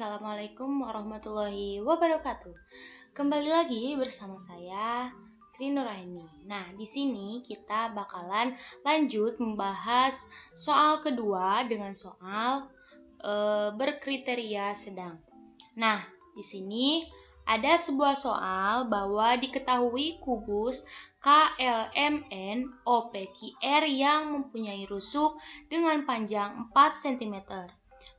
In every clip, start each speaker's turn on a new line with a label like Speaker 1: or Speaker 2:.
Speaker 1: Assalamualaikum warahmatullahi wabarakatuh. Kembali lagi bersama saya Sri Nuraini. Nah, di sini kita bakalan lanjut membahas soal kedua dengan soal berkriteria sedang. Nah, di sini ada sebuah soal bahwa diketahui kubus KLMN OPQR yang mempunyai rusuk dengan panjang 4 cm.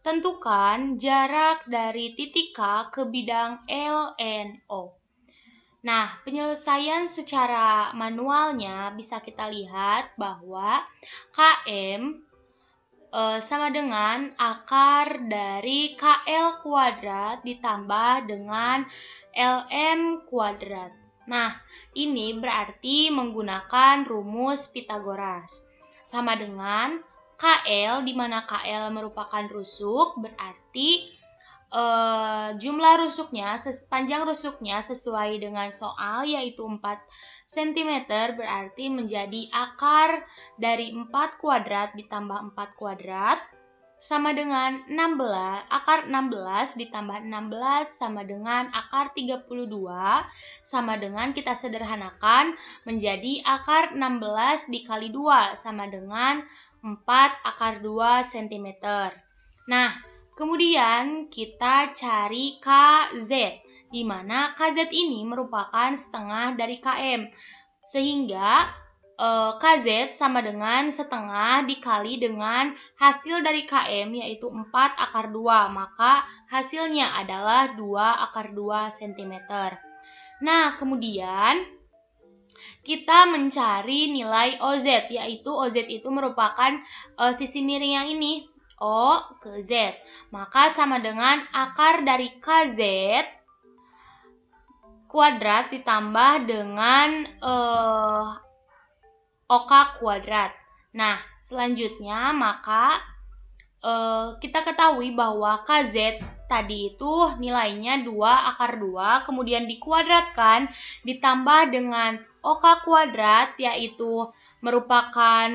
Speaker 1: Tentukan jarak dari titik K ke bidang LNO. Nah, penyelesaian secara manualnya bisa kita lihat bahwa KM sama dengan akar dari KL kuadrat ditambah dengan LM kuadrat. Nah, ini berarti menggunakan rumus Pythagoras. Sama dengan KL, di mana KL merupakan rusuk, berarti jumlah rusuknya, panjang rusuknya sesuai dengan soal, yaitu 4 cm, berarti menjadi akar dari 4 kuadrat ditambah 4 kuadrat sama dengan 16, akar 16 ditambah 16 sama dengan akar 32, sama dengan kita sederhanakan menjadi akar 16 dikali 2 sama dengan 4 akar 2 cm. Nah, kemudian kita cari KZ, di mana KZ ini merupakan setengah dari KM. Sehingga KZ sama dengan setengah dikali dengan hasil dari KM, yaitu 4 akar 2. Maka hasilnya adalah 2 akar 2 cm. Nah, kemudian kita mencari nilai OZ, yaitu OZ itu merupakan sisi miring yang ini, O ke Z. Maka sama dengan akar dari KZ kuadrat ditambah dengan OK kuadrat. Nah, selanjutnya maka kita ketahui bahwa KZ tadi itu nilainya 2 akar 2, kemudian dikuadratkan ditambah dengan OK kuadrat, yaitu merupakan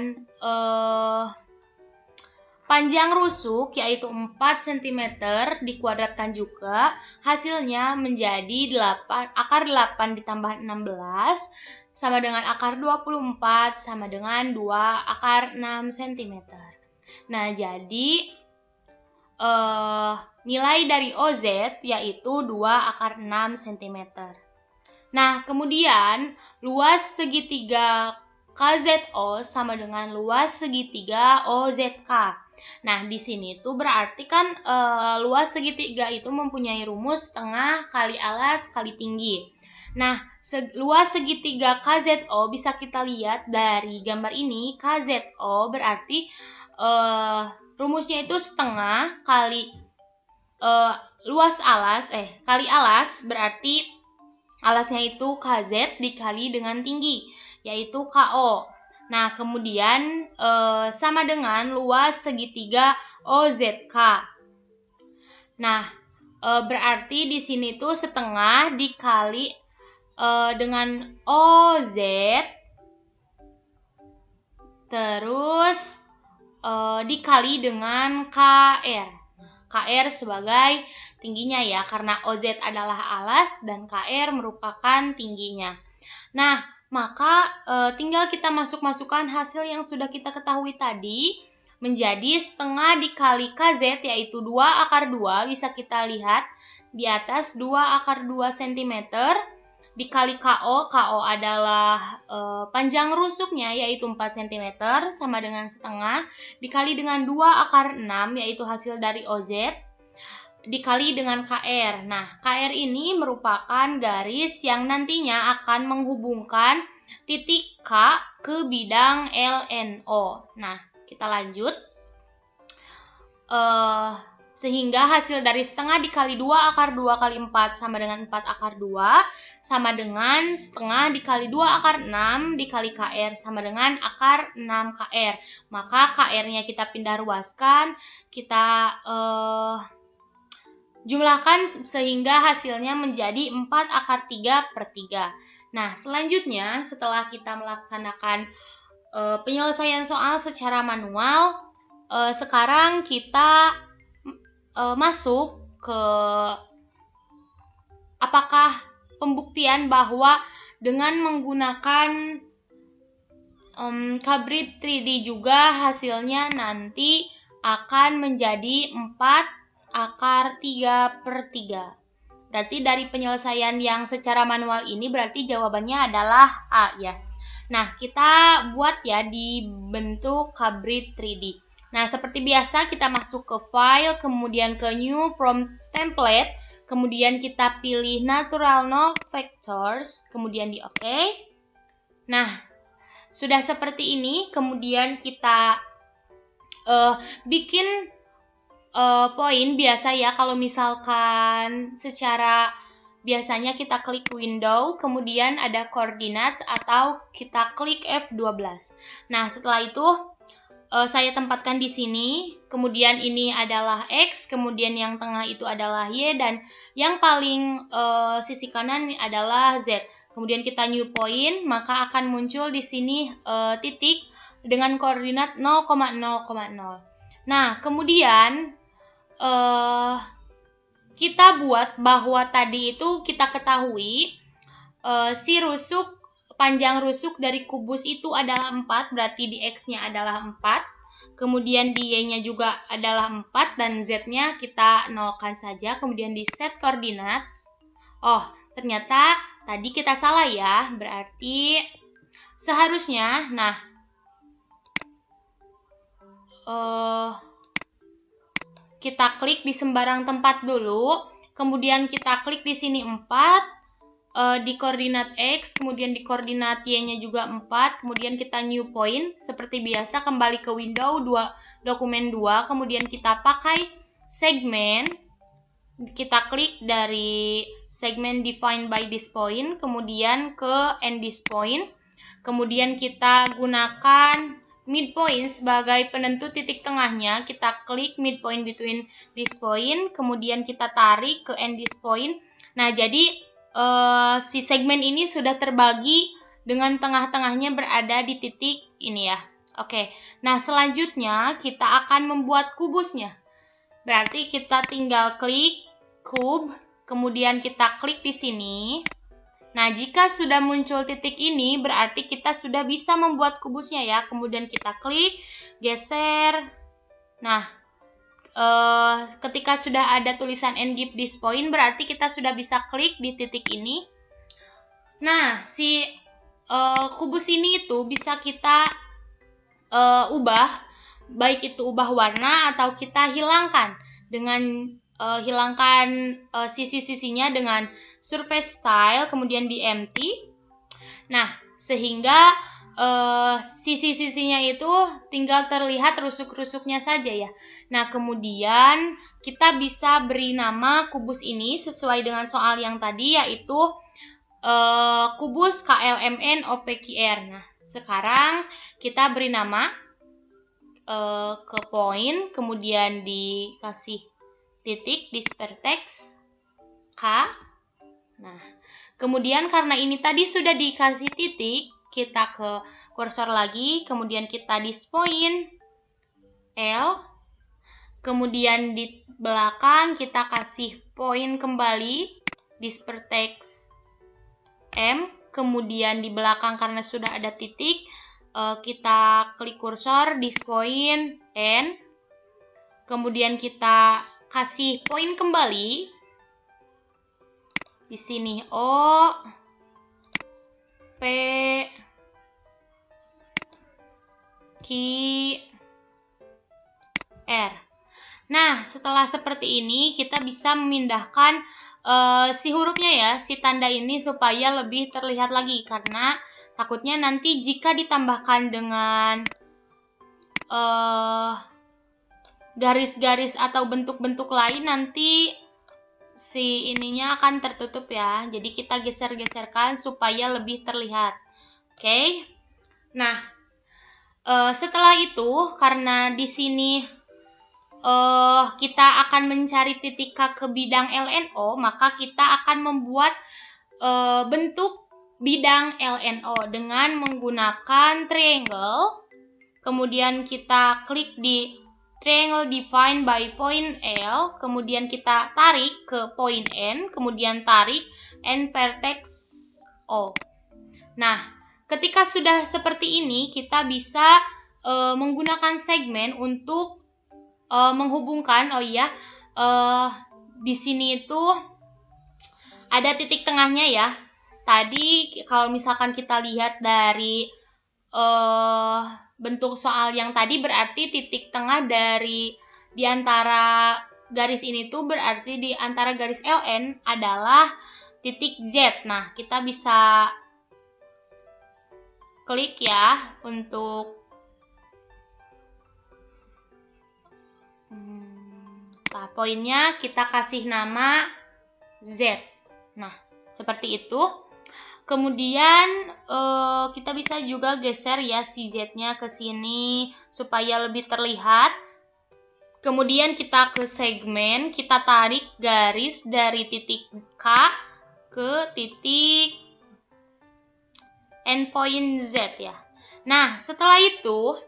Speaker 1: panjang rusuk, yaitu 4 cm, dikuadratkan juga, hasilnya menjadi 8, akar 8 ditambah 16, sama dengan akar 24, sama dengan 2 akar 6 cm. Nah, jadi nilai dari OZ yaitu 2 akar 6 cm. Nah, kemudian luas segitiga KZO sama dengan luas segitiga OZK. Nah, di sini tuh berarti kan luas segitiga itu mempunyai rumus setengah kali alas kali tinggi. Nah, luas segitiga KZO bisa kita lihat dari gambar ini. KZO berarti rumusnya itu setengah kali luas alas kali alas, berarti alasnya itu KZ dikali dengan tinggi, yaitu KO. Nah, kemudian sama dengan luas segitiga OZK. Nah, berarti di sini tuh setengah dikali dengan OZ, terus dikali dengan KR. KR sebagai tingginya ya, karena OZ adalah alas dan KR merupakan tingginya. Nah, maka tinggal kita masukkan hasil yang sudah kita ketahui tadi menjadi setengah dikali KZ, yaitu 2 akar 2, bisa kita lihat di atas 2 akar 2 cm, dikali KO. KO adalah panjang rusuknya, yaitu 4 cm, sama dengan setengah, dikali dengan 2 akar 6, yaitu hasil dari OZ, dikali dengan KR. Nah, KR ini merupakan garis yang nantinya akan menghubungkan titik K ke bidang LNO. Nah, kita lanjut. Sehingga hasil dari setengah dikali 2 akar 2 kali 4 sama dengan 4 akar 2, sama dengan setengah dikali 2 akar 6 dikali KR sama dengan akar 6 KR. Maka KR-nya kita pindah ruaskan, kita jumlahkan sehingga hasilnya menjadi 4 akar 3 per 3. Nah, selanjutnya setelah kita melaksanakan penyelesaian soal secara manual, sekarang kita masuk ke apakah pembuktian bahwa dengan menggunakan Cabrit 3D juga hasilnya nanti akan menjadi 4 akar 3/3. Berarti dari penyelesaian yang secara manual ini berarti jawabannya adalah A ya. Nah, kita buat ya di bentuk Cabrit 3D. Nah, seperti biasa kita masuk ke file, kemudian ke new from template, kemudian kita pilih natural no vectors, kemudian di OK. Nah, sudah seperti ini, kemudian kita bikin poin biasa ya. Kalau misalkan secara biasanya kita klik window, kemudian ada coordinates atau kita klik F12. Nah, setelah itu saya tempatkan di sini, kemudian ini adalah X, kemudian yang tengah itu adalah Y, dan yang paling sisi kanan adalah Z. Kemudian kita new point, maka akan muncul di sini titik dengan koordinat 0,0,0. Nah, kemudian kita buat bahwa tadi itu kita ketahui si rusuk, panjang rusuk dari kubus itu adalah 4, berarti di X-nya adalah 4. Kemudian di Y-nya juga adalah 4 dan Z-nya kita nolkan saja. Kemudian di set coordinates. Oh, ternyata tadi kita salah ya. Berarti seharusnya, nah, kita klik di sembarang tempat dulu. Kemudian kita klik di sini 4. Di koordinat X, kemudian di koordinat Y-nya juga 4, kemudian kita new point, seperti biasa kembali ke window dokumen 2, kemudian kita pakai segmen, kita klik dari segmen defined by this point, kemudian ke end this point, kemudian kita gunakan midpoint sebagai penentu titik tengahnya, kita klik midpoint between this point, kemudian kita tarik ke end this point. Nah, jadi si segmen ini sudah terbagi dengan tengah-tengahnya berada di titik ini ya. Oke, nah selanjutnya kita akan membuat kubusnya. Berarti kita tinggal klik cube, kemudian kita klik di sini. Nah, jika sudah muncul titik ini, berarti kita sudah bisa membuat kubusnya ya. Kemudian kita klik, geser. Nah, ketika sudah ada tulisan and give this point, berarti kita sudah bisa klik di titik ini. Nah, si kubus ini itu bisa kita ubah, baik itu ubah warna atau kita hilangkan dengan hilangkan sisi-sisinya dengan surface style, kemudian di empty. Nah, sehingga sisi-sisinya itu tinggal terlihat rusuk-rusuknya saja ya. Nah, kemudian kita bisa beri nama kubus ini sesuai dengan soal yang tadi, yaitu kubus KLMN OPQR. Nah, sekarang kita beri nama ke point, kemudian dikasih titik di vertex K. Nah, kemudian karena ini tadi sudah dikasih titik, kita ke kursor lagi, kemudian kita di point L, kemudian di belakang kita kasih point kembali di vertex M, kemudian di belakang karena sudah ada titik, kita klik kursor di point N, kemudian kita kasih point kembali di sini O, P, Q, R. Nah, setelah seperti ini kita bisa memindahkan si hurufnya ya, si tanda ini supaya lebih terlihat lagi, karena takutnya nanti jika ditambahkan dengan garis-garis atau bentuk-bentuk lain, nanti si ininya akan tertutup ya. Jadi kita geser-geserkan supaya lebih terlihat. Oke. Nah, setelah itu karena di sini kita akan mencari titik K ke bidang LNO, maka kita akan membuat bentuk bidang LNO dengan menggunakan triangle. Kemudian kita klik di triangle defined by point L, kemudian kita tarik ke point N, kemudian tarik N vertex O. Nah, ketika sudah seperti ini, kita bisa menggunakan segmen untuk menghubungkan. Di sini itu ada titik tengahnya ya. Tadi kalau misalkan kita lihat dari bentuk soal yang tadi, berarti titik tengah dari di antara garis ini tuh berarti di antara garis LN adalah titik Z. Nah, kita bisa klik ya untuk poinnya, kita kasih nama Z. Nah, seperti itu. Kemudian kita bisa juga geser ya si Z-nya ke sini supaya lebih terlihat. Kemudian kita ke segmen, kita tarik garis dari titik K ke titik endpoint Z ya. Nah, setelah itu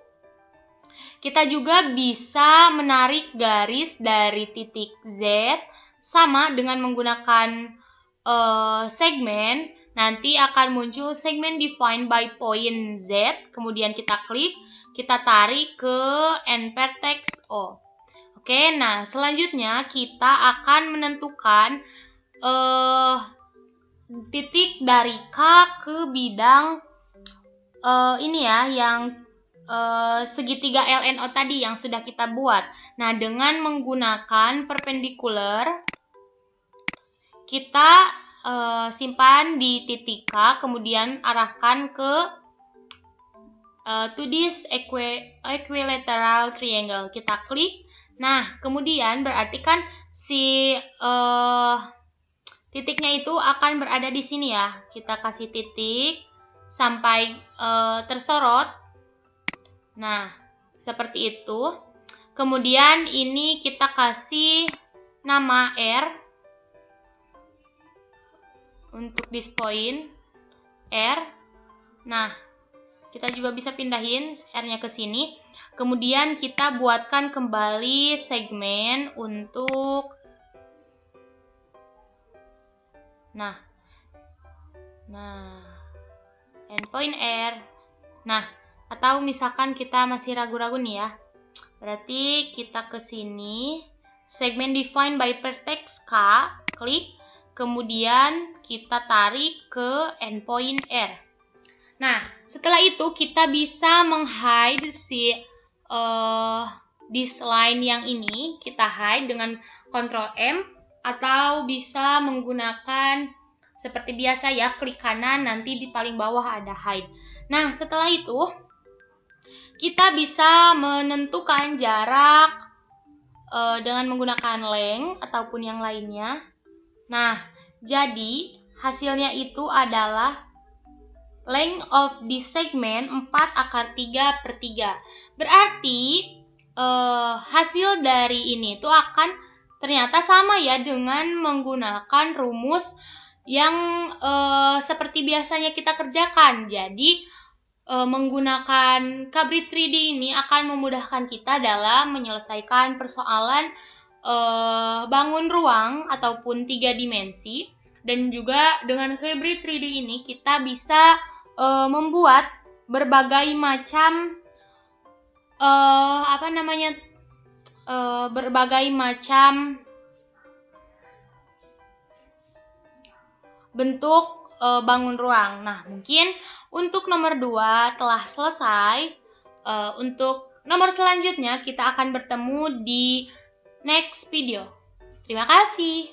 Speaker 1: kita juga bisa menarik garis dari titik Z sama dengan menggunakan segmen. Nanti akan muncul segmen defined by point Z, kemudian kita klik, kita tarik ke N vertex O. Oke, nah selanjutnya kita akan menentukan titik dari K ke bidang ini ya, yang segitiga LNO tadi yang sudah kita buat. Nah, dengan menggunakan perpendicular, kita simpan di titik K, kemudian arahkan ke to this equilateral triangle. Kita klik. Nah, kemudian berarti kan si titiknya itu akan berada di sini ya. Kita kasih titik sampai tersorot. Nah, seperti itu. Kemudian ini kita kasih nama R untuk this point R. Nah, kita juga bisa pindahin R-nya ke sini. Kemudian kita buatkan kembali segmen untuk Nah, endpoint R. Nah, atau misalkan kita masih ragu-ragu nih ya. Berarti kita ke sini, segmen defined by vertex K, klik, kemudian kita tarik ke endpoint R. Nah, setelah itu kita bisa menghide si this line yang ini, kita hide dengan Ctrl M, atau bisa menggunakan seperti biasa ya, klik kanan, nanti di paling bawah ada hide. Nah, setelah itu kita bisa menentukan jarak dengan menggunakan length ataupun yang lainnya. Nah, jadi hasilnya itu adalah length of this segment 4/3. Berarti hasil dari ini itu akan ternyata sama ya dengan menggunakan rumus yang seperti biasanya kita kerjakan. Jadi menggunakan Cabri 3D ini akan memudahkan kita dalam menyelesaikan persoalan bangun ruang ataupun 3 dimensi. Dan juga dengan Cabri 3D ini kita bisa membuat berbagai macam bentuk bangun ruang. Nah, mungkin untuk nomor 2 telah selesai. Untuk nomor selanjutnya kita akan bertemu di next video. Terima kasih.